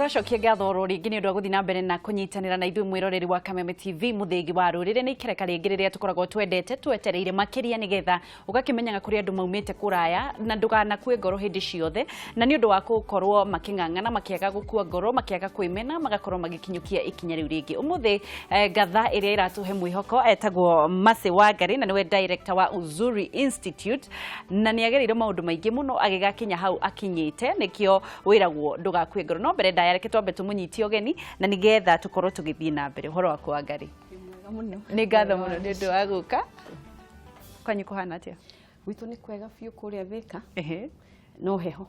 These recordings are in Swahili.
twacokia ngatho ringi ni undu wa guthii na mbere na kunyitanira na ithui mwiroreri wa Kameme TV muthingi wa rurire ni ikereka ringi riria tukoragwo twendete twetereire makiria nigetha ugakimenyaga kuri andu maumite kuraya na nduganakue ngoro hindi ciothe na ni undu wa gukorwo making'ang'ana makiaga gukua ngoro makiaga kwimena magakorwo magikinyukia ikinya riu ringi umuthi ngatha iria iratuhe mwihoko etagwo Wangari na niwe director wa Uzuri Institute na ni agereire maundu maingi muno agigakinya hau akinyite nikio wiragwo ndugakue ngoro no mbere ndayareke twambe tumunyiti ogeni na nigetha tukorwo tugithii na mbere horo wako Wangari mwega muno ni ngatho muno ni ndu wa guka kwanyu kuhana atia witu ni kwega fiu kuria Thika no heho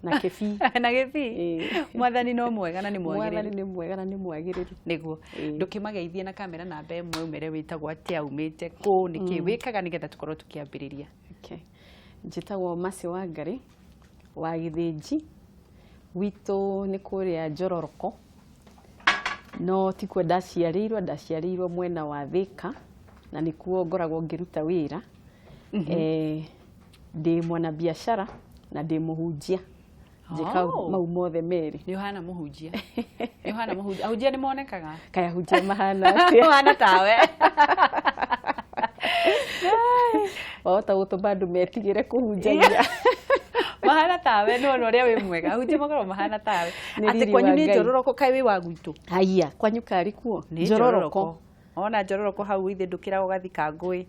na kibi na kibi mwathani no mwega na ni mwagiriru mwathani ni mwega na ni mwagiriru niguo ndukimageithie na kamera na mbe mwe umere witagwo atia umite ku niki wikaga nigetha tukorwo tukiambiriria okay njitagwo Wangari wa Githinji witu ni kuria Njororoko no tikwe ndaciarirwo mwena wa Thika na nikuo ngoragwo ngiruta wira ndi mwana biashara na ndi muhunjia njika mau mothe meri ni hana muhunjia ahunjia ni monekaga kaya hunjia mahana mahana tawe ta gutuma andu metigire kuhunjagia mahana tawe no ria wi mwega ahunjia magoro mahana tawe ati kwanyu ni Njororoko kai wi wa gwitu haiya kwanyu kari kuo Njororoko ona Njororoko hau ithe ndukira ugathika ngui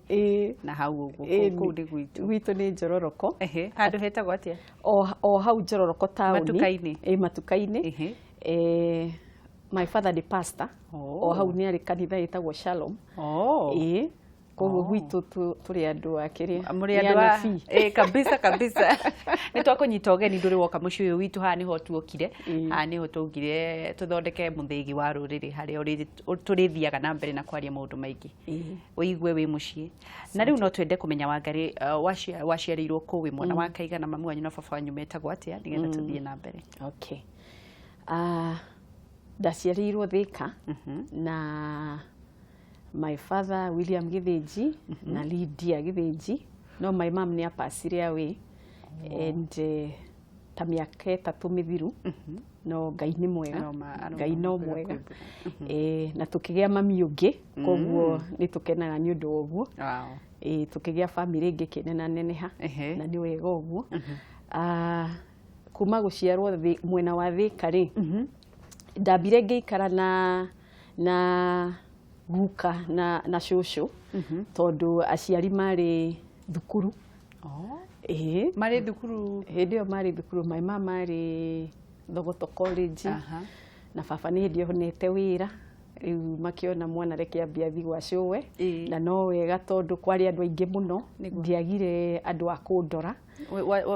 na hau uguo ku ndi gwitu ni Njororoko handu hetagwo atia o hau Njororoko town matukaini my father the pastor o hau ni ari kanitha itagwo Shalom koguo gwitu turi andu akiri muri andu kabisa ni twakunyita ogeni nduri woka muci uyu witu ha niho tuokire ha niho tugire tuthondeke muthigi wa ruriri hari turithiaga na mbere na kwaria maundu maingi uigwe wi muci na riu no twende kumenya Wangari waciarirwo ku wi mwana wa kaiga na mamu wanyu na baba wanyu metagwo atia nigetha tuthie na mbere okay ndaciarirwo Thika na my father William Githinji na Lydia Githinji no my mom ni apasire away and ta miaka 3 mithiru no Ngai ni mwega Ngai no mwega na tukigia mami ungi koguo ni tukenaga ni undu oguo tukigia family ingi kinena neneha na ni wega oguo kuma guciarwo mwena wa Thika ri ndambire ngiikara na guka na shosho tondu aciari mari thukuru mari thukuru hindio mari thukuru my mama mari Thogoto college na baba ni hindio honete wira riu makiona mwana reke ambia thi gwa showe na no wega tondu kwari andu aingi muno ndiagire andu akundora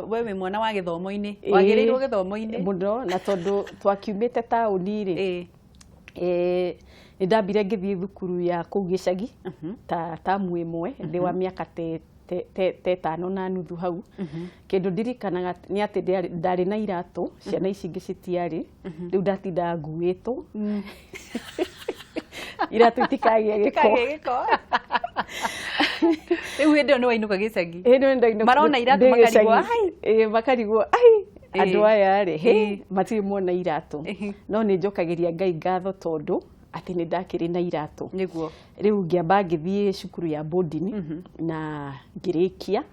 wewe mwana wa githomo-ini wagirirwo githomo-ini muno na tondu twakiumite tauni ri ndambire ngithii thukuru ya kuu gicagi tamu imwe ndi wa miaka te 5 na nuthu hau kindu ndirikanaga ni ati ndari na iratu ciana ici ingi citiari riu ndatinda nguitwo iratu itikagie giko riu hindi no wainuka gicagi marona iratu makarigwo andu aya ri matiri mona iratu no ni njokagiria Ngai ngatho tondu ati ni ndakiri na iratu niguo riu ngiamba ngithie cukuru ya boarding na ngirikia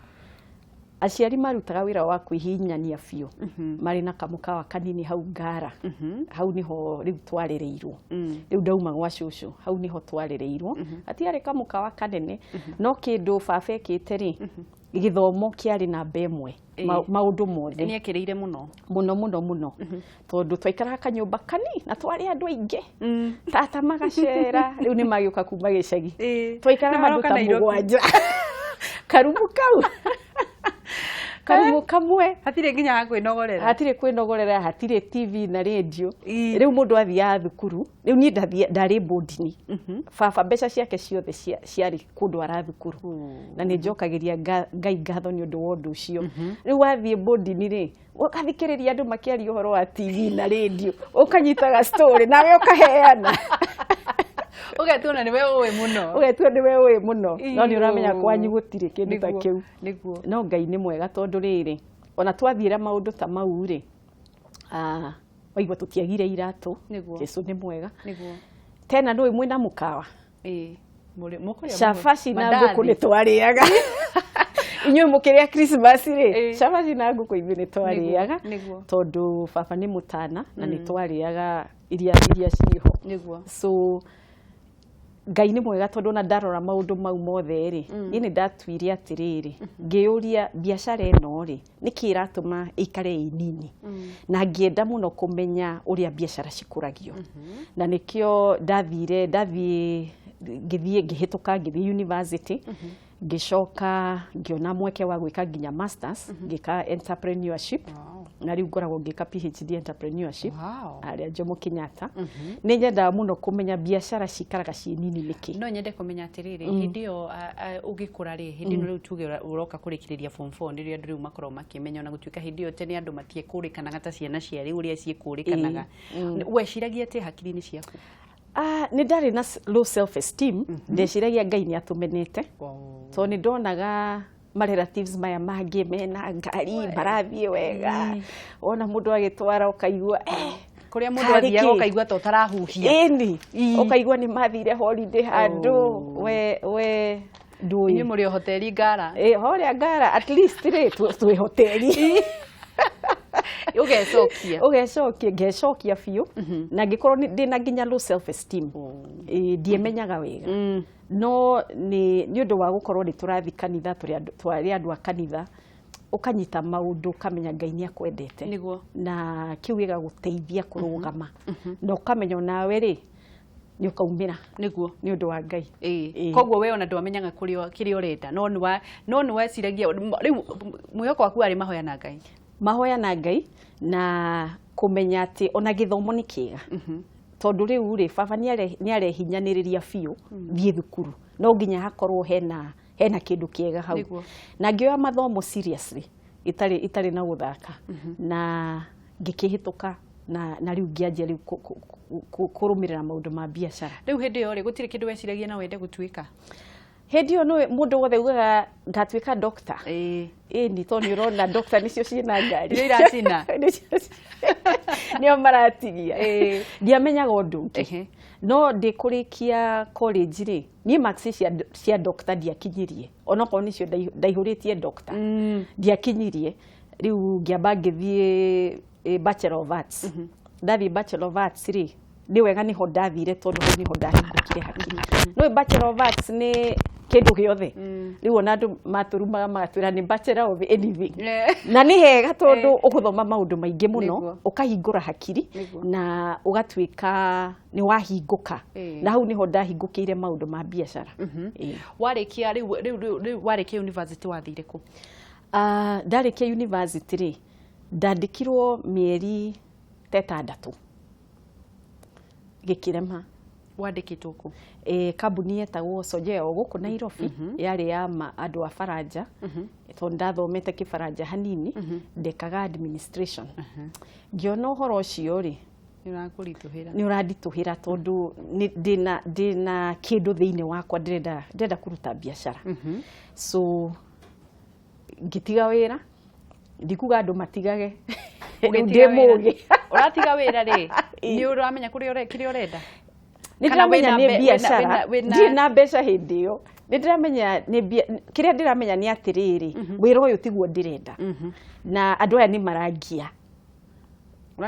aciari marutaga wira wa kwihinyania biu mari na kamukawa kanini hau Ngara hau niho riu twarireirwo riu ndauma gwa cucu hau niho twarireirwo atiari kamukawa kanene no kindu baba ekite ri githomo kiari na mbemwe maundu mothe ni ekiriire muno tondu twaikara kanyumba kani na twari andu aingi tata magacera riu ni magiuka kuma gicagi twaikara andu ta mugwanja karumu kamwe hatire nginya kwinogorera hatire TV na radio riu mundu athia thukuru riu ni ndari boarding baba mbeca ciake ciothe ciari kundu ara thukuru na ni njokagiria Ngai ngatho ni undu wondu ucio riu wathie boarding ri ukathikiriria andu makiaria uhoro wa TV na radio ukanyitaga story nawe ukaheana ugetuna ni wewe muno no ni uramenya kwanyu gutire kindu ta kiu no Ngai ni mwega tondu riri ona twathiira maundu ta mau ri waigua tutiagire iratu Niguo. Jesu ni mwega Niguo. tena no imwe na mukawa Mukuria shafashi na nguku ni twariaga inyuĩ mũkĩrĩa Christmas rĩ shafashi na nguku ithuĩ nĩ twarĩaga tondũ baba nĩ mũtana na nĩ twarĩaga iria ciho niguo so Ngai nĩ mwega tondũ na ndarora maũndũ mau mothe rĩ nĩ ndatuire atĩrĩrĩ ngĩũria biacara ĩno rĩ nĩkĩ ĩratũma ĩikare nini na ngĩenda mũno kũmenya ũrĩa biacara cikũragio na nĩkĩo ndathiĩ ngĩhĩtũka ngĩthiĩ university ngĩcoka ngĩona mweke wa gwĩka nginya masters ngĩka entrepreneurship na rĩu ngoragwo ngĩka PhD entrepreneurship arĩa Jomo Kenyatta nĩ nyendaga mũno kũmenya biacara cikaraga ciĩ nini nĩkĩ no nyende kũmenya atĩrĩrĩ hĩndĩ ĩyo ũgĩkũra rĩ hĩndĩ ĩno rĩu tuge ũroka kũrĩkĩrĩria form 4 nĩrĩo andũ rĩu makorwo makĩmenya na gũtuĩka hĩndĩ ĩyo tene andũ matiekũrĩkanaga ta ciana cia rĩu ũrĩa ciĩkũrĩkanaga weciragia atĩ hakiri-inĩ ciaku nĩ ndarĩ na low self esteem ndeciragia Ngai nĩ atũmenete tondũ nĩ ndonaga ma relatives maya mangĩ mena ngari marathiĩ wega ona mũndũ agĩtwara ũkaigua kũrĩa mũndũ athiaga ũkaigua ta ũtarahuhia ĩni ũkaigua nĩ mathire holiday handũ we ndũĩ nĩ mũrĩ hoteli Ngara horia Ngara at least rĩ twĩ hoteli ugecokia ngecokia biũ na ngĩkorwo ndĩna nginya low self esteem ndiemenyaga wega no nĩ ũndũ wa gũkorwo nĩ tũrathi kanitha twarĩ andũ a kanitha ũkanyita maũndũ ũkamenya Ngai nĩ akwendete na kĩu gĩgagũteithia kũrũgama na ũkamenya nawe rĩ nĩ ũkaumĩra nĩguo nĩ ũndũ wa Ngai koguo we ona ndwamenyaga kĩrĩa ũrenda no nĩ weciragia rĩu mwĩhoko waku warĩ mahoya na Ngai na kũmenya atĩ ona gĩthomo nĩ kĩega tondũ rĩu rĩ baba nĩ arehinyanĩrĩria biũ thiĩ thukuru no nginya hakorwo hena kĩndũ kĩega hau na ngĩoya mathomo seriously itarĩ na gũthaka na ngĩkĩhĩtũka na rĩu ngĩanjia rĩu kũrũmĩrĩra maũndũ ma biacara rĩu hĩndĩ ĩyo rĩ gũtirĩ kĩndũ weciragia na wende gũtuĩka hĩndĩ ĩyo no mũndũ wothe ugaga ngatuĩka doctor ni to nĩ ũrona doctor nĩcio ciĩna ngari iracina nĩo maratigia ndiamenyaga ũndũ ũngĩ no ndĩkũrĩkia college rĩ niĩ marks cia doctor ndiakinyirie onokorwo nĩcio ndaihũrĩtie doctor ndiakinyirie rĩu ngĩamba ngĩthiĩ Bachelor of Arts ndathiĩ Bachelor of Arts rĩ nĩ wega niho ndathire tondũ hau niho ndahingũkire hakiri no Bachelor of Arts nĩ kĩndũ gĩothe rĩu ona andũ matũrumaga magatwĩra nĩ Bachelor of anything na nĩ hega tondũ ũgũthoma maũndũ maingĩ mũno ũkahingũra hakiri na ũgatuĩka nĩ wahingũka na hau niho ndahingũkĩire maũndũ ma biacara warĩkia rĩu warĩkia university wathire kũ ndarĩkia university rĩ ndandĩkirwo mĩeri 6 gĩkĩrema wandĩkĩtwo kũ kambuni yetagwo Sojeo gũkũ Nairobi yarĩ ya andũ a Faranja tondũ ndathomete kĩfaranja hanini ndekaga administration ngĩona ũhoro ũcio rĩ nĩ ũranditũhĩra tondũ ndĩna kĩndũ thĩinĩ wakwa ndĩrenda kũruta biacara so ngĩtiga wĩra ndikuga andũ matigage ndĩ mũgĩ ũratiga wĩra rĩ nĩ ũramenya kĩrĩa ũrenda nĩndĩramenya nĩ biacara ndirĩ na mbeca hĩndĩ ĩyo nĩndĩramenya kĩrĩa ndĩramenya nĩ atĩrĩrĩ wĩra ũyũ tiguo ndĩrenda na andũ aya nĩ marangia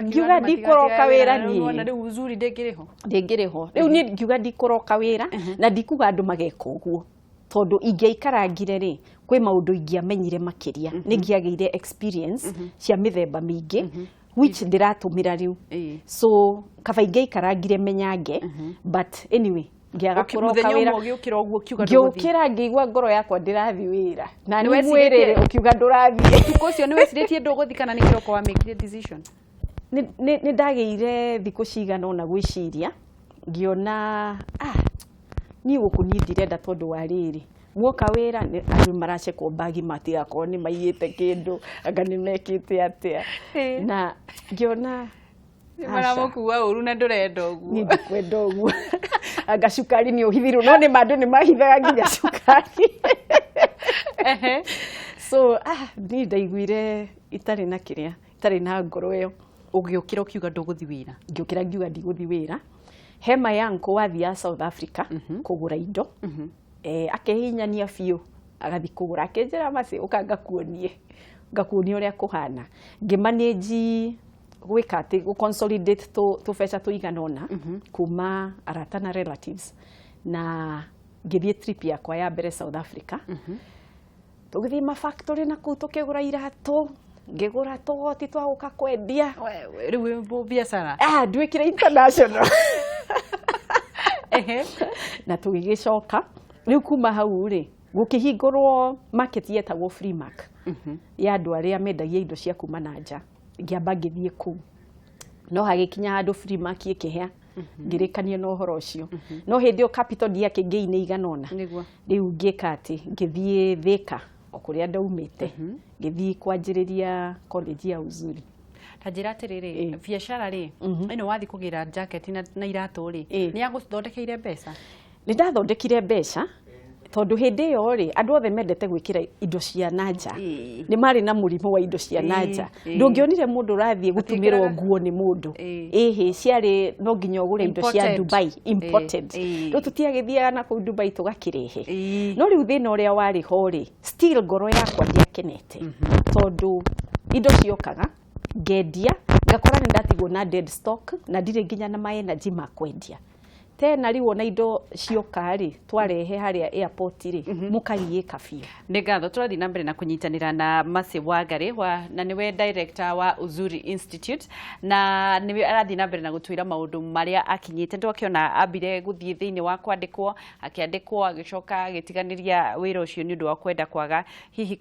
ngiuga ndikũroka wĩra niĩ na rĩu Uzuri ndĩngĩrĩho rĩu niĩ ngiuga ndikũroka wĩra na ndikuga andũ mageka ũguo tondũ ingĩaikarangire rĩ kwĩ maũndũ ingĩamenyire makĩria nĩngĩagĩire experience cia mĩthemba mĩingĩ which ndiratũmĩra rĩu so kaba ingĩaikarangire menyange but anyway ngĩaga kũroka wĩra ngĩũkĩra ngĩigua ngoro yakwa ndĩrathiĩ wĩra na nĩ mwĩrĩre ũkiuga ndũrathiĩ thikũ ũcio nĩ wecirĩtie ndũgũthiĩ kana nĩ kĩroko wamĩkire decision nĩ ndagĩire thikũ cigana ona gwĩciria ngĩona niĩ gũkũ niĩ ndirenda tondũ wa rĩrĩ muoka wĩra andũ maracekwo bagi matigakorwo nĩ maiyĩte kĩndũ anga nĩ mekĩte atĩa na ngĩona maramũkua ũru na ndũrenda ũguo niĩ ndikwenda ũguo anga cukari nĩ ũhithirwo no nĩ andũ nĩ mahithaga nginya cukari so niĩ ndaiguire itarĩ na ngoro ĩyo Ũgĩũkĩra ũkiuga ndũgũthi wĩra. Ngĩũkĩra ngiuga ndigũthi wĩra. Hema yangu wathiaga South Africa kũgũra indo. Akehinyania biũ agathi kũgũra akĩnjĩra maci ũka ngakuonie ũrĩa kũhana. Ngĩmanage gwĩka atĩ gũ-consolidate tũbeca tũigana ũna kuma arata na relatives na ngĩthiĩ trip yakwa ya mbere South Africa. Tũgĩthiĩ mafactory na kũu tũkĩgũra iratũ, ngĩgũra tũgoti twa gũka kwendia. Rĩu wĩ biacara? Nduĩkire international. Na tũgĩgĩcoka rĩu kuma hau rĩ gũkĩhingũrwo market yetagwo Free Mark ya andũ arĩa mendagia indo cia kuma na nja. Ngĩamba ngĩthiĩ kũu no hagĩkinya handũ Free Mark ĩkĩhĩa ngĩrĩkania na ũhoro ũcio. No hĩndĩ ĩyo capital ndiakĩngĩine igana ũna. Rĩu ngĩka atĩ ngĩthiĩ Thĩka o kũrĩa ndaumĩte ngĩthiĩ kwanjĩrĩria college ya Uzuri. Ta njĩra atĩrĩrĩ, biacara rĩ ĩno wathi kũgĩra jacket na iratũ rĩ nĩ yagũthondekeire mbeca? Nĩ ndathondekire mbeca tondũ hĩndĩ ĩyo rĩ andũ othe mendete gwĩkĩra indo cia nanja. Nĩ marĩ na mũrimũ wa indo cia nanja. Ndũngĩonire mũndũ ũrathiĩ gũtumĩrwo nguo nĩ mũndũ. Ciarĩ no nginya ũgũre indo cia Dubai imported. Rĩu tũtiagĩthiaga na kũu Dubai tũgakĩrehe. No rĩu thĩna ũrĩa warĩ ho rĩ still ngoro yakwa ndiakenete tondũ indo ciokaga ngendia ngakora nĩ ndatigwo na dead stock na ndirĩ nginya na my energy ma kwendia. Tena rĩu ona indo cioka rĩ twarehe harĩa airport rĩ mũkagiĩka biũ. Nĩ ngatho tũrathiĩ na mbere na kũnyitanĩra na Mercy Wangari na nĩwe director wa Uzuri Institute na nĩwe arathiĩ na mbere na gũtwĩra maũndũ marĩa akinyĩte. Ndĩrakĩona ambire gũthiĩ thĩinĩ wa kwandĩkwo akĩandĩkwo agĩcoka agĩtiganĩria wĩra ũcio nĩ ũndũ wa kwenda hihi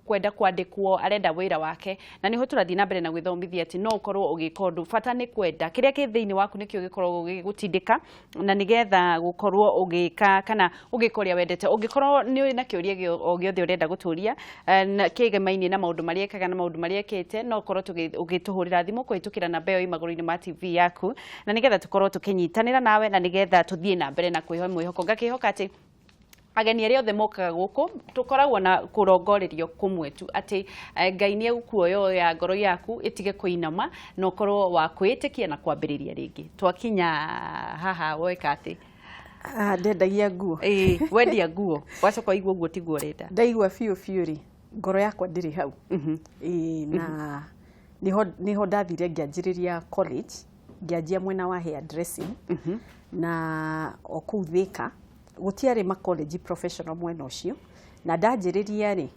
kwenda kwandĩkwo arenda wĩra wake na nĩho tũrathiĩ na mbere na gwĩthomithia atĩ no ũkorwo ũgĩka ũndũ bata nĩ kwenda kĩrĩa kĩ thĩinĩ waku nĩkĩo gĩkoragwo gĩgũtindĩka na nigetha gukorwo ugika kana ugika uria wendete ungikorwo ni na kiuria o giothe urenda guturia na kigemaini na maundu maria ekaga na maundu maria ekete no korwo ugituhurira thimu kuhitukira na beo imaguru-ini ma TV yaku na nigetha tukorwo tukinyitanira nawe na nigetha tuthie na mbere na kwihoko ngakihoka ati ageni aria othe mokaga guku tukoragwo na kurongorerio kumwe tu ati Ngai ni egũkuoya ngoro yaku itige kuinama no korwo wa kwĩtĩkia na kwambĩrĩria rĩngĩ twakinya haha weka ati ndendagia nguo wendia nguo wacoka igua nguo tiguo renda ndaigua biũ ri ngoro yakwa ndĩrĩ hau na niho ndathire ngĩanjĩrĩria college ngĩanjia mwena wa hair dressing na o kũu Thĩka gũtiarĩ ma college professional mwena ũcio na ndanjĩrĩria rĩ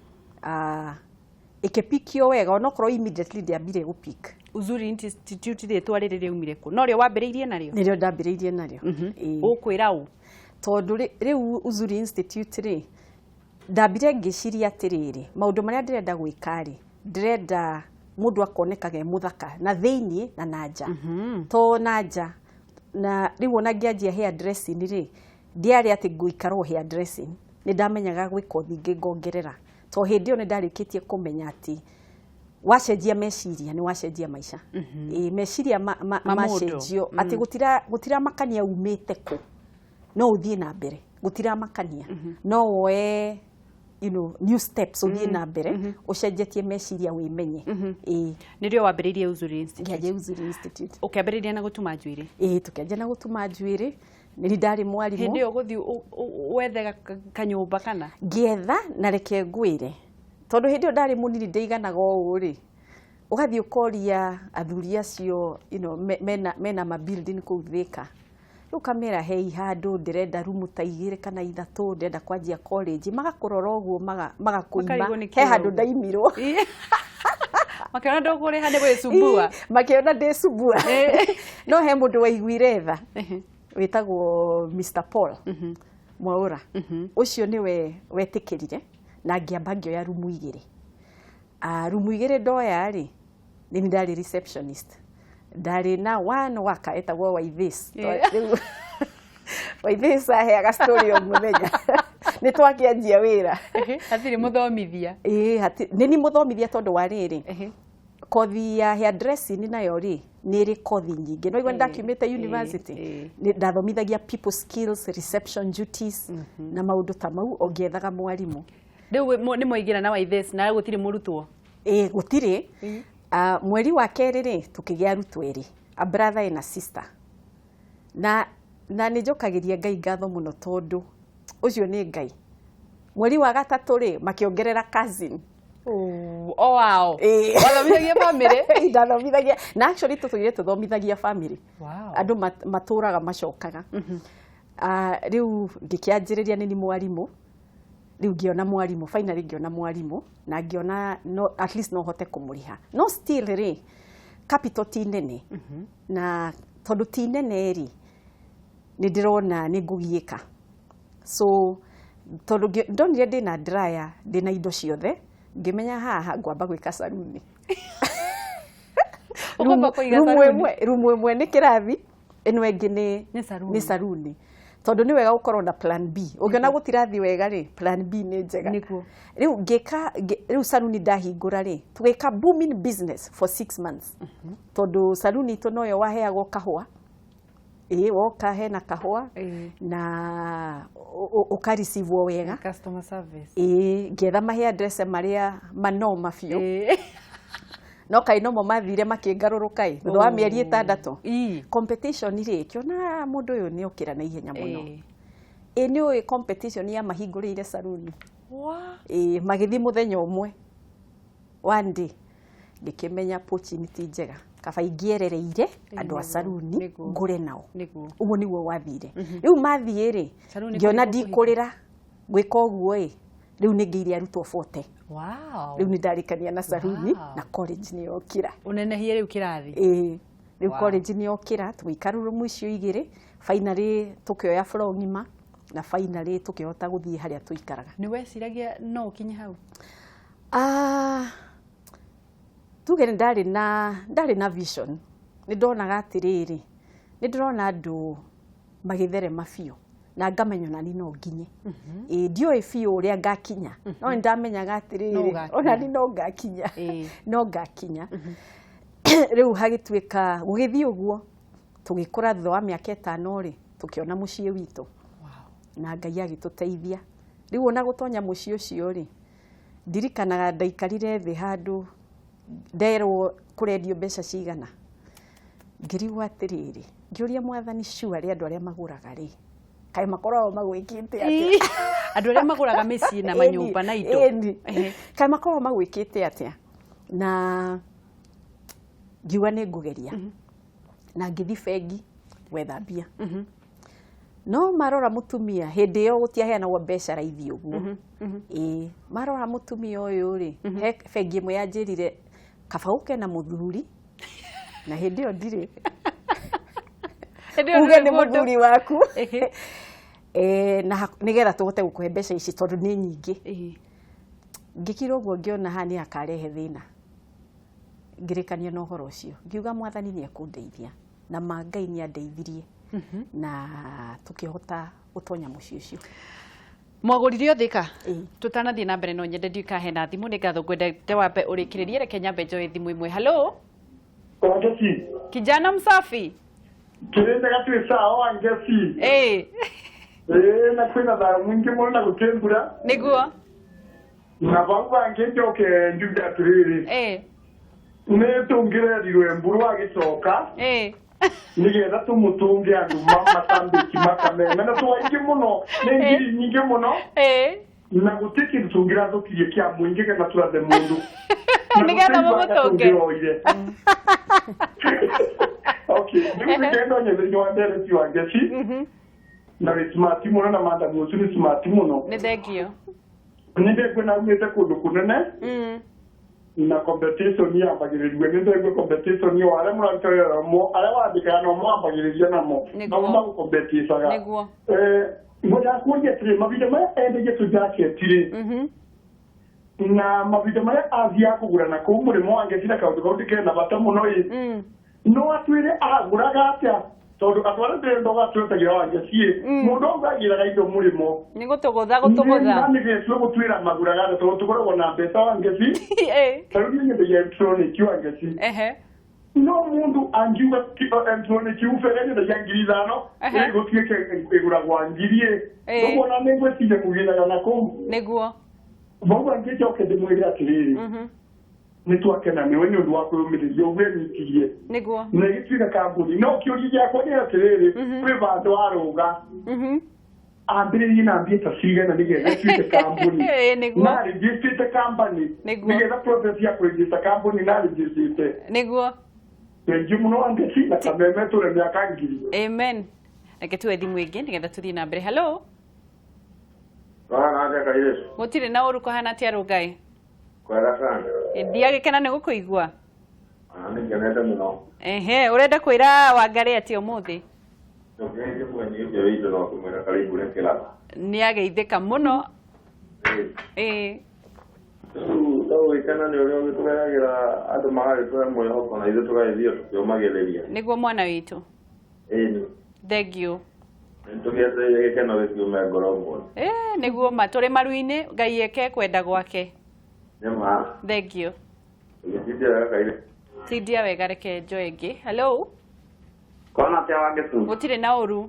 ikipikio wega onokorwo immediately ndiambire gũpik. Uzuri Institute rĩtwa rĩrĩ rĩumire kũ no rĩo wambĩrĩirie narĩo? Nĩrĩo ndambĩrĩirie narĩo. Ũkwĩra ũ? Tondũ rĩu Uzuri Institute rĩ ndambire ngĩciria atĩrĩrĩ maũndũ marĩa ndĩrenda gwĩka rĩ ndĩrenda mũndũ akonekaga mũthaka na thĩinĩ na nanja to nanja na rĩu ona ngĩanjia hair dressing rĩ ndiarĩ atĩ ngũikara hair dressing nĩ ndamenyaga gwĩka ũthingi ngongerera to hĩndĩ ĩyo nĩ ndarĩkĩtie kũmenya atĩ wacenjia meciria nĩ wacenjia maica meciria macenjio atĩ gũtira makania umĩte kũ no ũthiĩ na mbere gũtira makania no woe new steps ũthiĩ na mbere ũcenjetie meciria wĩmenye. Nĩrĩo wambĩrĩirie Uzuri Institute? Ngĩanjia Uzuri Institute. Ũkĩambĩrĩria na gũtuma njuĩrĩ? Tũkĩanjia na gũtuma njuĩrĩ nĩ ndarĩ mwarimũ. Hĩndĩ ĩyo gũthiĩ wethe kanyũmba kana? Ngĩetha na reke ngwĩre tondũ hĩndĩ ĩyo ndarĩ mũnini ndaiganaga ũũ rĩ ũgathiĩ ũkoria athuri acio mena ma building kũu Thĩka rĩu kamera hei handũ ndĩrenda rumu ta 2 kana 3 ndĩrenda kwanjia college magakũrora ũguo magakũima he handũ ndaimirwo makiona ndũkũrĩ handũ gwĩcumbua makiona ndĩcumbua no he mũndũ waiguire tha wĩtagwo Mr. Paul Mwaura ũcio niwe wetĩkĩrire na ngĩamba ngĩoya rumu 2 rumu 2 ndoya rĩ nĩ ndarĩ receptionist ndarĩ na one waka etagwo Waithis Waithis aheaga story o muthenya nĩ twakĩanjia wĩra hatirĩ mũthomithia nĩ ni mũthomithia tondũ wa rĩrĩ kothi ya hair dressing nayo rĩ nĩ ĩrĩ kothi nyingĩ no igua ndakiumĩte university ndathomithagia people skills reception duties na maũndũ ta mau ũngĩethaga mwarimũ rĩu nĩ mwaingĩra na Waithis na gũtirĩ mũrutwo gũtirĩ Mweri wa kerĩ rĩ tukĩgĩa arutwo erĩ, a brother and a sister. Na nĩ njokagĩria Ngai ngatho mũno tondũ ũcio nĩ Ngai. Mweri wa gatatũ rĩ makĩongerera cousin. Oh wow. Wathomithagia family? Ndathomithagia. Na actually tũtũire tũthomithagia family. Wow. Andũ matũraga macokaga. Rĩu ngĩkĩanjĩrĩria nĩ mwarimũ. Rĩu ngĩona mwarimũ, finally ngĩona mwarimũ na ngĩona at least no hote kũmũrĩha. No still rĩ capital ti nene. Na tondũ ti nene rĩ nĩ ndĩrona nĩ ngũgiĩka. So tondũ ndonire ndĩna dryer, ndĩna indo ciothe, ngĩmenya haha ngwamba gwĩka saruni. Rumu ĩmwe nĩ kĩrathi, ĩno ĩngĩ nĩ saruni. Tondũ nĩ wega gũkorwo na plan B. Ũngĩona gũtirathi wega rĩ, plan B nĩ njega. Rĩu saruni ndahingũra rĩ, tũgĩka booming business for 6 months. Tondũ saruni itũ noyo waheagwo kahũa. Woka hena kahũa na ũkareceive wega. Customer service. Ngĩetha mahĩa dress marĩa manoma biũ. No kaino mo mathire makĩngarũrũka thutha wa mĩeri 6. Competition rĩ kĩona mũndũ ũyũ nĩ okĩra na ihenya mũno. Nĩ ũĩ competition ya mahingũrĩire saruni. Magĩthiĩ mũthenya ũmwe. One day ngĩkĩmenya opportunity njega. Kaba ingĩerereire andũ a saruni ngũre nao. Ũguo nĩguo wathire. Rĩu mathiĩ rĩ ngĩona ndikũrĩra gwĩka ũguo rĩu nĩ ngĩire arutwo 40. Wow. Rĩu nĩ ndarĩkania na saruni na college nĩ yokĩra. Ũnenehie rĩu kĩrathi. Rĩu college nĩ yokĩra tũgĩikara rumu icio igĩrĩ, finally tũkĩoya floor ng'ima na finally tũkĩhota gũthiĩ harĩa tũikaraga. Nĩ weciragia no ũkinye hau? Tuge ndarĩ na vision. Nĩ ndonaga atĩrĩrĩ, nĩ ndĩrona andũ magĩtherema biũ na ngamenya na ni no nginye. Ndiũĩ biũ ũrĩa ngakinya. No nĩ ndamenyaga atĩrĩrĩ, ona ni no ngakinya. No ngakinya. Rĩu hagĩtuĩka gũgĩthiĩ ũguo tũgĩkũra thutha wa mĩaka 5 rĩ tũkĩona mũciĩ witũ. Na Ngai agĩtũteithia. Rĩu ona gũtonya mũciĩ ũcio rĩ ndirikanaga ndaikarire thĩ handũ nderwo kũrendio mbeca cigana. Ngĩrigwo atĩrĩrĩ, ngĩũria Mwathani sure andũ arĩa magũraga rĩ kaĩ makoragwo magwĩkĩte atĩa? Andũ arĩa magũraga mĩciĩ na manyũmba na indo. Kaĩ makoragwo magwĩkĩte atĩa? Na ngiuga nĩ ngũgeria. Na ngĩthiĩ bengi gwetha mbia. No marora mũtumia hĩndĩ ĩyo gũtiaheanagwo mbeca raithi ũguo. Marora mũtumia ũyũ rĩ bengi ĩmwe yanjĩrire kaba ũke na mũthuri na hĩndĩ ĩyo ndirĩ. Uge nĩ mũthuri waku. Na nĩgetha tũhote gũkũhe mbeca ici tondũ nĩ nyingĩ. Ngĩkira ũguo ngĩona haha nĩ akarehe thĩna. Ngĩrĩkania na ũhoro ũcio. Ngiuga Mwathani nĩ ekũndeithia na Ngai nĩ andeithirie. Na tukĩhota gũtonya mũciĩ ũcio. Mwagũrire thika tutanathiĩ na mbere no nyende ndiuka hena thimũ nĩ ngatho ngwendete wambe ũrĩkĩrĩrie reke nyambe njoe thimũ imwe. Hello kijana msafi kirenda gatu sawa ngesi na kwina da mwingi mũno na gũtembura nĩguo na bangwa ngejoke njuga atiriri nĩ tũngĩrerirwe mburu agĩcoka nigetha tumutunge andu matambiki Kameme na twaingi muno ni ngiri nyingi muno na gutiki tutungira thukirie kia mwingi kana turathe mundu nigetha mumutunge okay ni ngendo nyene ni wandere ti wangeci na ni smart muno na manda musu ni smart muno ni thengio ni ndekwe na umete kundu kunene na competition ya bagiririe ni ndekwe competition yo ara murantoyo mo ara wandika no mo bagiririe namo no mo competition ga niguo ngoja kuja tire mabide maya ende tujake tire na mabide maya azia kugura na ko murimo wange sina kaundu kaudike na bata muno no atwire aguraga atya tondu atwara ndendo gatwetagira wange cie mundu ngagira indo murimo ni gutugutha gutugutha ni gĩtue gũtwĩra maguraga tondu tukoragwo na mbeca wange ci tarĩu nĩ ndĩ electronic wange ci no mundu angiuga electronic ufere nĩ ya ngiri 5 gũtuĩke ĩguragwo ngiri ũguo nĩ ngwĩciria kũgĩraga na kũu nĩguo Mungu angejoke ndĩmwĩre atĩrĩrĩ nĩ twakena nĩ wenye ũndũ wa kwĩyũmĩrĩria ũguo nyitirie nĩguo na gĩtuĩka kambuni no kĩũria gĩakwa nĩ atĩrĩrĩ kwĩ bandũ arũga ambĩrĩrie na mbia ta cigana nĩgetha ĩtuĩke kambuni na registrĩte company nĩgetha process ya kũregister kambuni na registrĩte nĩguo thengiũ mũno Angeci na Kameme tũre mĩaka ngiri amen reke tuwe thimũ ĩngĩ nĩgetha tũthiĩ na mbere hello gũtirĩ na ũru kũhana atĩa Rũngai kwega sana ndiagĩkena nĩ gũkũigua nĩ ngenete mũno ehe ũrenda kwĩra Wangari atĩ ũmũthĩ nĩ ageithĩka mũno gũgĩkena nĩ ũrĩa ũgĩtũgayagĩra andũ magagĩtũhe mwĩhoko na ithuĩ tũgagĩthiĩ tũkĩũmagĩrĩria nĩguo mwana witũ thengiũ nĩtũgĩetereire gĩkeno gĩkiume ngoro mwe nĩguo ma tũrĩ maru-inĩ Ngai eke kwenda gwake nĩma thengiũ gĩtindia wega kaire tindia wega reke njoe ĩngĩ hello kona atĩa Wangetu gũtirĩ na ũru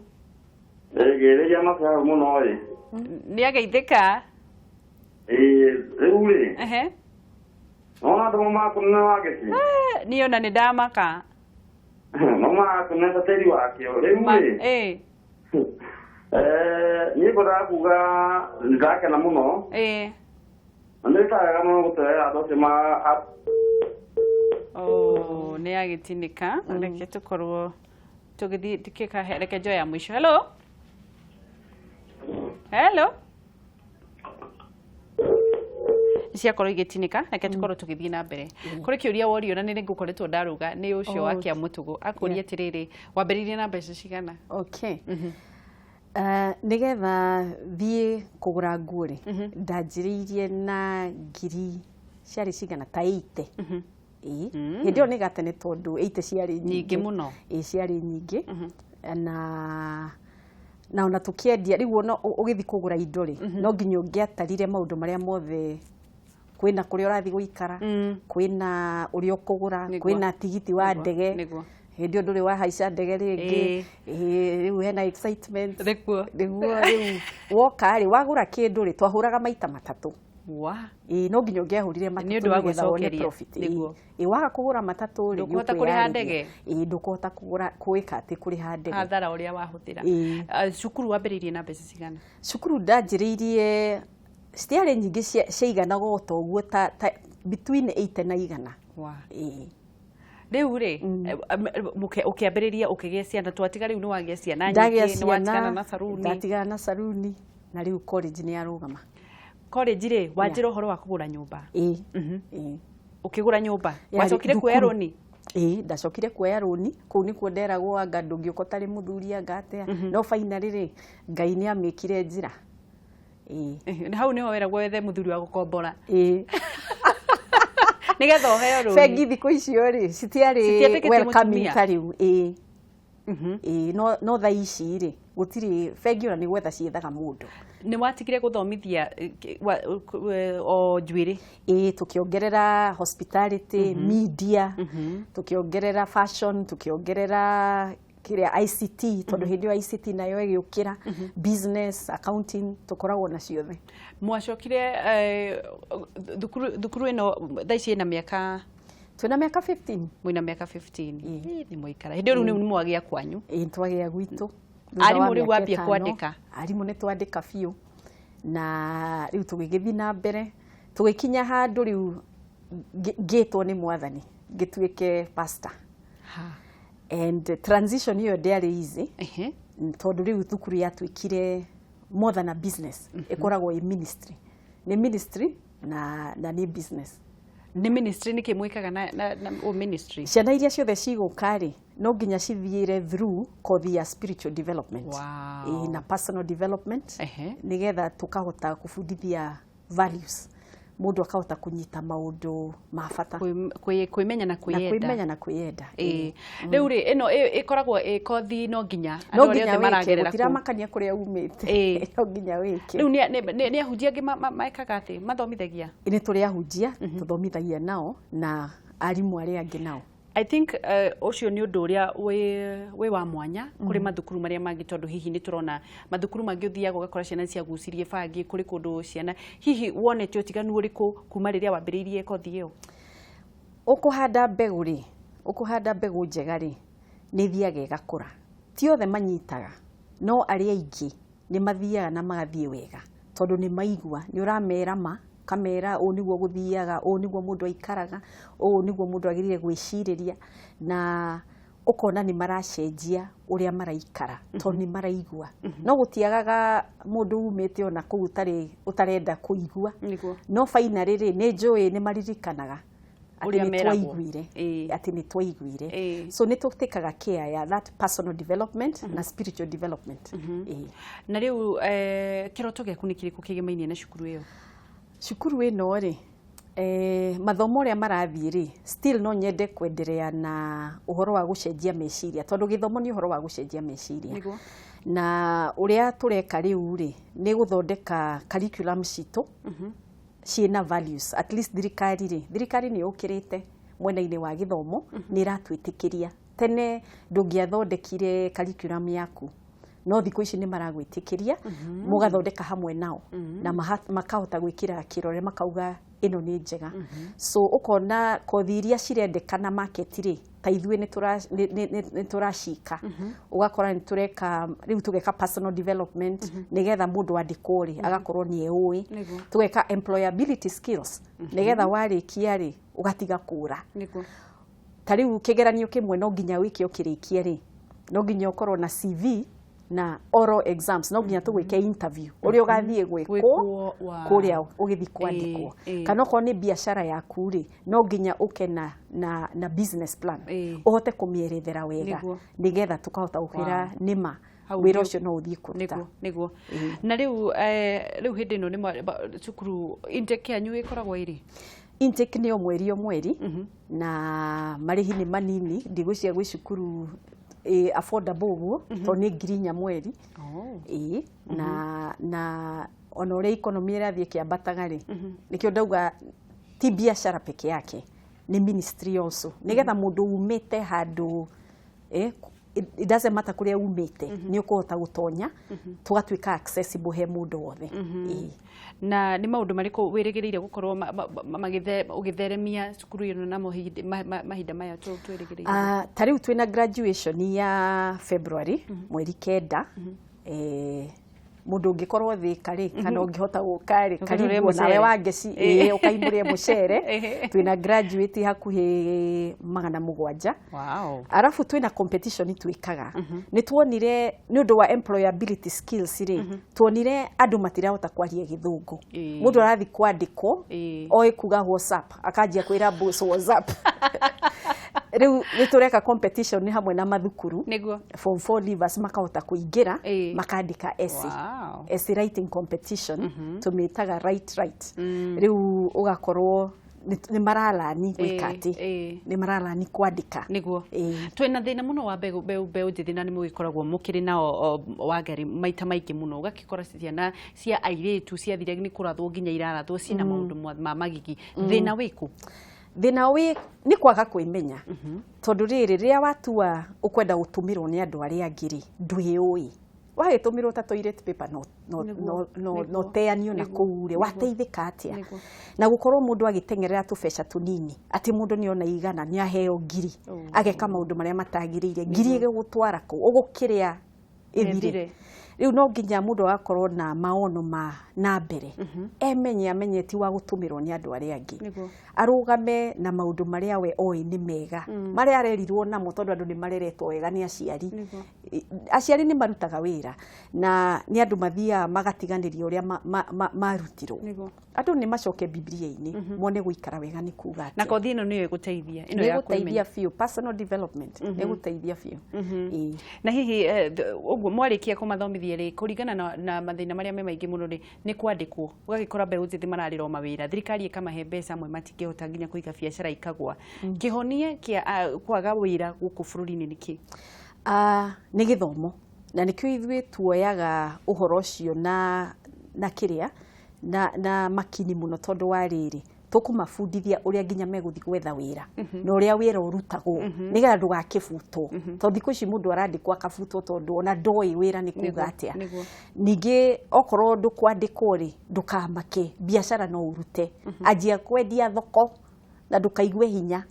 gĩrĩria macaru mũno nĩ ageithĩka rĩu rĩ nona andũ makũnene Wangetu niĩ ona nĩ ndamaka no makũnene tĩri wakĩo rĩu rĩ niĩ ngwendaga kuga nĩndakena mũno na nĩndĩtawega mũno gũtũhe andũ acio nĩ agĩtinĩka reke tũkorwo tũgĩthiĩ reke njoe ya mũico hello hello ciakorwo igĩtinĩka reke tũkorwo tũgĩthiĩ na mbere kũrĩ kĩũria worio na nĩ ngũkoretwo ndaruga nĩ ũcio wa kĩa mũtugo akũria atĩrĩrĩ wambĩrĩirie na mbeca cigana nĩgetha thiĩ kũgũra nguo rĩ ndanjĩrĩirie na ngiri ciarĩ cigana ta 80 hĩndĩ ĩyo nĩ gatene tondũ 80 ciarĩ nyingĩ mũno ciarĩ nyingĩ na ona tũkĩendia rĩu no ũgĩthiĩ kũgũra indo rĩ no nginya ũngĩatarire maũndũ marĩa mothe kwĩna kũrĩa ũrathiĩ gũikara kwĩna ũrĩa ũkũgũra kwĩna tigiti wa ndege hĩndĩ ndũrĩ wahaica ndege rĩngĩ rĩu hena excitement nĩguo rĩu woka rĩ wagũra kĩndũ rĩ twahũraga maita matatũ no nginya ũngĩahũrire matatũ nĩ ũndũ wa gũcokeria waga kũgũra matatũ rĩ ndũkũhota kũrĩha ndege ndũkũhota kũgũra atĩ kũrĩha ndege hathara ũrĩa wahũthĩra cukuru wambĩrĩirie na mbeca cigana cukuru ndanjĩrĩirie citiarĩ nyingĩ ciaiganaga o ta ũguo ta between 80 na 100 rĩu rĩ ũkĩambĩrĩria ũkĩgĩa ciana twatiga rĩu nĩ wagĩa ciana nyingĩ nĩ watigana na saruni ndatigana na saruni na rĩu college nĩ yarũgama college rĩ wanjĩra ũhoro wa kũgũra nyũmba ũkĩgũra nyũmba wacokire kuoya rũni ndacokire kuoya rũni kũu nĩkuo nderagwo anga ndũngĩũka ũtarĩ mũthuri anga atĩa no finally rĩ Ngai nĩ amĩkire njĩra hau nĩho weragwo wethe mũthuri wa gũkombora nĩgetha ũheo rũni bengi thikũ icio rĩ citiarĩ welcoming ta rĩu no thaa ici rĩ gũtirĩ bengi ona nĩ gwetha ciethaga mũndũ nĩ watigire gũthomithia o njuĩrĩ tũkĩongerera hospitality media tũkĩongerera fashion tũkĩongerera kĩrĩa ICT tondũ hĩndĩ ĩyo ICT nayo ĩgĩũkĩra business accounting tũkoragwo na ciothe mwacokire thukuru ĩno thaa ici ĩna mĩaka twĩna mĩaka 15 mwĩna mĩaka 15 nĩ mũikara hĩndĩ ĩyo rĩu nĩ mwagĩa kwanyu twagĩa gwitũ arimũ rĩu wambia kwandĩka arimũ nĩ twandĩka biũ na rĩu tũgĩgĩthiĩ na mbere tũgĩkinya handũ rĩu ngĩtwo nĩ mwathani ngĩtuĩke pastor and transition ĩyo ndĩarĩ easy tondũ rĩu thukuru yatuĩkire more than a business ĩkoragwo ĩ ministry nĩ ministry na nĩ business nĩ ministry nĩ kĩmwĩkaga na ministry ciana iria ciothe cigũka rĩ no nginya cithiĩre through kothi ya spiritual development na personal development nĩgetha tũkahota kũbundithia values mũndũ akahota kũnyita maũndũ ma bata kwĩmenya na kwĩyenda rĩu rĩ ĩno ĩkoragwo kothi no nginya andũ arĩa othe maragerera gũtiramakania kũrĩa umĩte no nginya wĩke rĩu nĩ ahunjia angĩ mekaga atĩ mathomithagia nĩ tũrĩ ahunjia tũthomithagia nao na arimũ arĩa angĩ nao I think ũcio nĩ ũndũ ũrĩa wĩ wa mwanya kũrĩ mathukuru marĩa mangĩ tondũ hihi nĩ tũrona mathukuru mangĩ ũthiaga ũgakora ciana ciagucirie bangi kũrĩ kũndũ ciana hihi wonete ũtiganu ũrĩkũ kuma rĩrĩa wambĩrĩirie kothi ĩyo ukuhanda mbegu ri ukuhanda mbegu njega ri ni thiaga igakura ti othe manyitaga no ari aingi ni mathiaga na magathie wega tondu ni maigua ni uramera ma kamera o niguo guthiaga o niguo mundu aikaraga o niguo mundu agirire gwiciriria na ukona ni maracenjia uria maraikara tondu ni maraigua no gutiagaga mundu umite ona ku utarenda kuigua no finally ri ni njui ni maririkanaga uria twaiguire ati ni twaiguire so ni tutikaga care ya that personal development na spiritual development na riu kiroto giaku ni kiriku kigimainie na cukuru iyo cukuru ino ri mathomo ria marathie ri still no nyende kwendelea na uhoro wa gucenjia meciria tondu githomo ni uhoro wa gucenjia meciria na uria tureka riu ri ni guthondeka curriculum citu ciina values at least thirikari ni ukirite mwena-ini wa githomo ni ratwitikiria tene ndungiathondekire curriculum yaku no thikũ ici ni maragwitikiria mugathondeka hamwe nao na makahota gwikira kirore makauga ino ni njega so ukona kothi iria cirendekana market ri ta ithuĩ ni turacika ugakora ni tureka riu tugeka personal development nigetha mundu andikwo ri agakorwo ni eui tugeka employability skills nigetha warikia ri ugatiga kura ta riu kigeranio kimwe no nginya wiki ukirikia ri no nginya ukorwo na CV na oral exams no nginya tugwike interview uria ugathie gwikwo kuria ugithi kwandikwo kana ko ni biashara yaku ri no nginya ukena na business plan uhote kumierethera wega nigetha tukahota ukira nima wira ucio no uthie kuruta niguo na riu hindi no ni cukuru intake yanyu ikoragwo iri intake ni mweri na marihi ni manini ndigwicia gwi cukuru affordable guo to ni ngirinya mweri na ona ule economy irathie kiambataga ri nikio ndauga ti biashara peke yake ni ministry also nigetha mundu umite handu it doesn't matter kuria umite ni ukuhota gutonya tugatwika accessible he mundu wothe na ni maundu mariko wirigiriire gukorwo ugitheremia cukuru ino na mahinda maya twirigiriire ta riu twina graduation ya February mweri 9 mundu ungikorwo thika ri kana ungihota gukari karibu nawe wangeci ukaimurie mucere twina graduate hakuhi 700 arafu twina competition twikaga ni tuonire ni undu wa employability skills ri tuonire andu matirahota kwaria githungu mundu arathi kwandiko oi kuga WhatsApp akajia kwira boss WhatsApp riu nitureka competition ni hamwe na mathukuru form 4 leavers makahota kuingira makandika essay writing competition tumitaga right riu ugakorwo ni maralani gwikati ni maralani kwandika niguo twina thina muno wa beu njithina ni mugikoragwo mukiri nao Wangari maita maingi muno ugakikora ciana cia airetu ciathire ni kurathwo nginya irarathwo cina maundu ma magigi thina wiku thina wi ni kwaga kwimenya tondu riri ria watua ukwenda gutumirwo ni andu aria angiri ndwiui wagitumirwo ta toilet paper no teanio na kuure wateithika atia na gukorwo mundu agitengerera tubeca tunini ati mundu ni ona igana ni aheo ngiri ageka maundu maria matagirire ngiri igutwara ku ugukiria ithire riu no nginya mundu akorwo na maono na mbere amenye ti wa gutumirwo ni andu aria angi arugame na maundu maria we oi ni mega maria arerirwo namo tondu andu ni mareretwo wega ni aciari ni marutaga wira na ni andu mathia magatiganiria uria marutirwo andu ni macoke Biblia-ini mone guikara wega ni kuga ati na kothi ino ni guteithia ino ya kuteithia few personal development ni guteithia few na hihi uguo mwarikia kumathomithia ri kuringana na mathina maria me maingi muno ri ni kwandikwo ugagikora mbeũ njithi mararira mawira thirikari ikamahe mbeca amwe matingihota nginya kuiga biashara ikagwa kihonie kia kwaga wira guku bururi-ini niki ni githomo na nikio ithuĩ tuoyaga uhoro ucio na kiria na makini muno tondu wa riri tukumabundithia uria nginya meguthi gwetha wira na uria wira urutagwo nigetha ndugakibutwo tondu thikũ ici mundu arandikwo akabutwo tondu ona ndoi wira ni kuga atia ningi okorwo ndukwandikwo ri ndukamake biashara no urute anjia kwendia thoko na ndukaigue hinya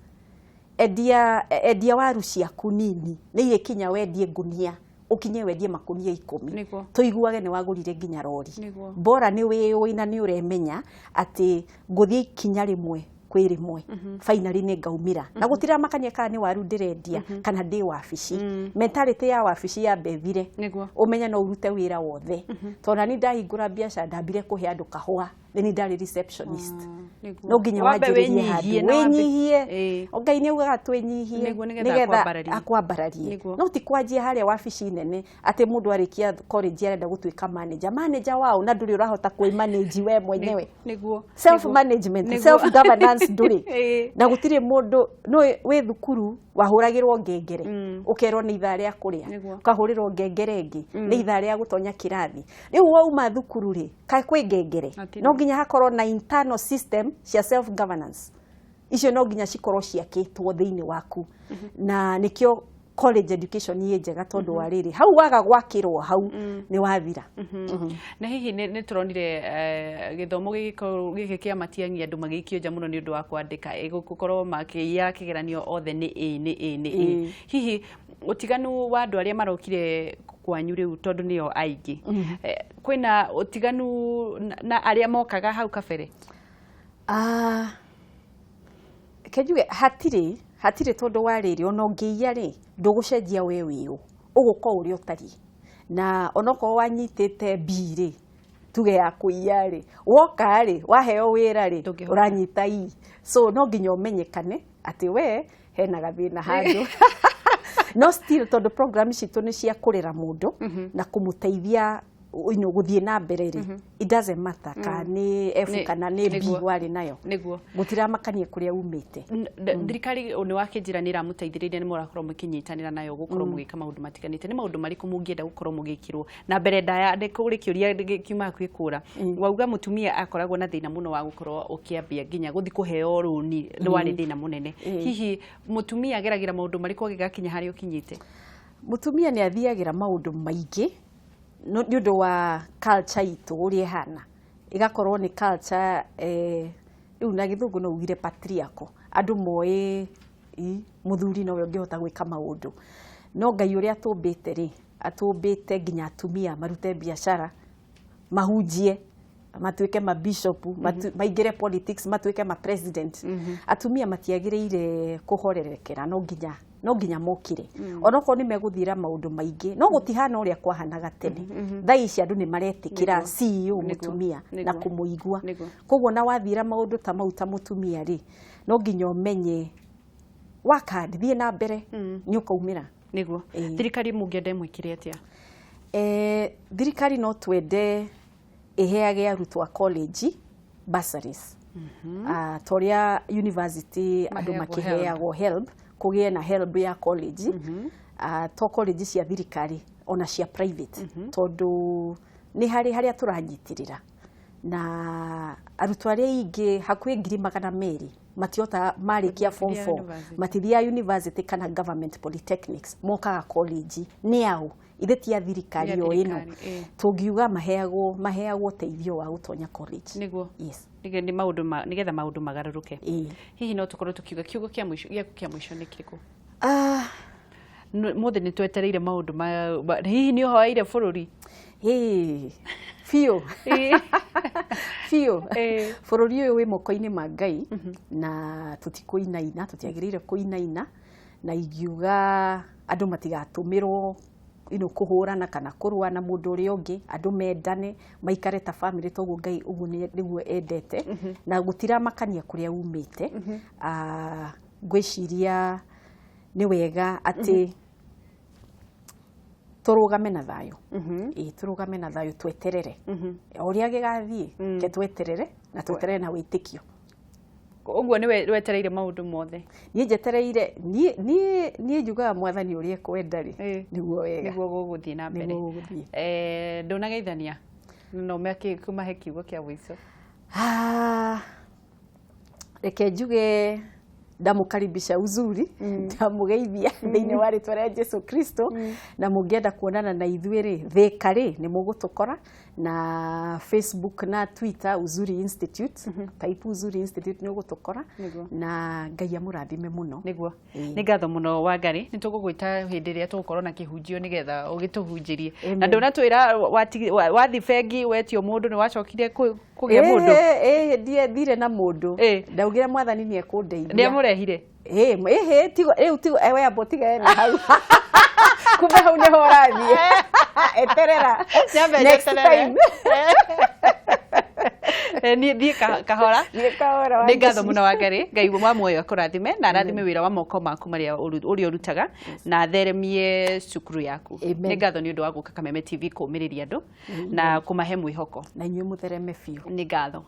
endia waru ciaku nini nĩ irĩ kinya wendie ngunia ukinye wendie makunia 10 tuiguage ni wagurire nginya rori bora ni wiũĩ na ni uremenya ati nguthie kinya rimwe kwĩ rimwe finally ni ngaumira na gutira makania kana ni waru ndirendia kana ndi wabici mentality ya wabici ya bethire umenya no urute wira wothe tona ni ndahingura biacara ndambire kuhe andu kahua ni ndari receptionist no nginya wanjiririe handu winyihie Ngai ni ugaga twinyihie nigetha akwambararie no ti kwanjia haria wabici nene ati mundu arikia college arenda gutuika manager wao na nduri urahota kui manage we mwenyewe self management self governance nduri na gutire mundu no we thukuru wahuragirwo ngengere ukerwo ni ithaa ria kuria ukahurirwo ngengere ingi ni ithaa ria gutonya kirathi riu wauma thukuru ri kai kwi ngengere no nginya hakorwo na internal system cia self governance icio no nginya cikorwo ciakitwo thiini waku na nikio college education ye njega tondu wa riri hau waga gwakirwo hau ni wathira na hihi ni turonire githomo giki kia matiangi andu magikio nja muno ni undu wa kwandika gukorwo makiya kigeranio othe ni hihi utiganu wa andu aria marokire kwanyu riu tondu nio aingi kwina utiganu na aria mokaga hau kabere kejuge hatire tondu wa riri ona ungiya ri ndugucenjia we wiu uguko uri utari na onoko wanyitite biri tuge ya kuiya ri woka ri waheo wira ri uranyita i so no nginya umenyekane ati we hena gathina handu no still tondu program citu ni cia kurera mundu na kumuteithia guthie na mbere ri it doesn't matter kana F kana ni B wari nayo gutira makanie kuria umite thirikari ni wakinjiranira muteithiririe ni murakorwo mukinyitanira nayo gukorwo mugika maundu matiganite ni maundu mariku mungienda gukorwo mugikirwo na mbere ndaya ndikuri kiuria kiuma kwikura wauga mutumia akoragwo na thina muno wa gukorwo ukiambia nginya guthi kuheo runi wari thina munene hihi mutumia ageragira maundu mariku agigakinya hari ukinyite mutumia ni athiagira maundu maingi no ndu wa culture itu uri hana igakorwo ni culture riu na githungu no ugire patriarchal andu moe muthuri no ngihota gwika maundu no Ngai uri atumbite ri atumbite nginya atumia marute biashara mahunjie matuike ma bishop maigire politics matuike ma president atumia matiagiriire kuhorerekera no nginya mokire onoko ni meguthira maundu maingi no gutihana uria kwahanaga tene thai cia andu ni maretikira CEO mutumia na kumuigua koguo na wathira maundu ta mauta mutumia ri no nginya umenye wakandithie na mbere ni ukaumira niguo thirikari mungiende mwikire atia thirikari no twende iheage arutwo a college bursaries toria university andu makiheagwo help kugie na help ya college to college cia thirikari ona cia private tondu ni haria turanyitirira na arutwo aria ingi hakwi 200,000 matiota marikia form 4 matithia university kana government polytechnics mokaga college ni au ithe tia thirikari yo ino tungiuga maheagwo teithio wa gutonya college niguo ni maundu nigetha maundu magaruruke hihi no tukorwo tukiuga kiugo kia mwisho ni kiriku mothe ni twetereire maundu hihi ni hoaire bururi fio bururi uyu wi moko-ini ma Ngai na tutikuinaina tutiagirire kuinaina na igiuga andu matigatumirwo kuhurana kana kurua na mundu uri ungi andu mendane maikare ta family toguo Ngai uguo niguo endete na gutira makania kuria umite ngwiciria ni wega ati turugame na thayo turugame na thayo tweterere uria gigathie ke tweterere na tweterere na witikio uguo ni wetereire maundu mothe ni jetereire ni njuga mwathani uria kwenda ri niguo wega niguo guguthie na mbere ndunageithania no meki kumahe kiugo kia mwico reke njuge ndamukaribisha Uzuri ndamugeithia thiini wa ritwa rĩa Jesu Kristo na mungienda kuonana na ithuĩ rĩ Thika rĩ nĩ mũgũtũkora na Facebook na Twitter Uzuri Institute type Uzuri Institute nĩ ũgũtũkora na Ngai amũrathime mũno niguo nĩ ngatho mũno Wangari nĩ tũgũgwĩta hĩndĩ ĩrĩa tũgũkorwo na kĩhunjio nĩgetha ũgĩtũhunjĩrie na ndũnatwĩra wathi bengi wetio mũndũ nĩ wacokire kũgĩa mũndũ thire na mũndũ ndaugire mwathani nĩ ekũndeithia nĩ amũrehire tigo we abotiga na hau kumbe hau nĩ ho ũrathiĩ eterera next time ni kahora nĩ ngatho mũno Wangari Ngai wa muoyo akũrathime na arathime wĩra wa moko maku marĩa ũrĩa ũrutaga na theremie cukuru yaku nĩ ngatho nĩ ũndũ wa gũka Kameme TV kũũmĩrĩria andũ na kũmahe mwĩhoko na inyuĩ mũthereme biũ nĩ ngatho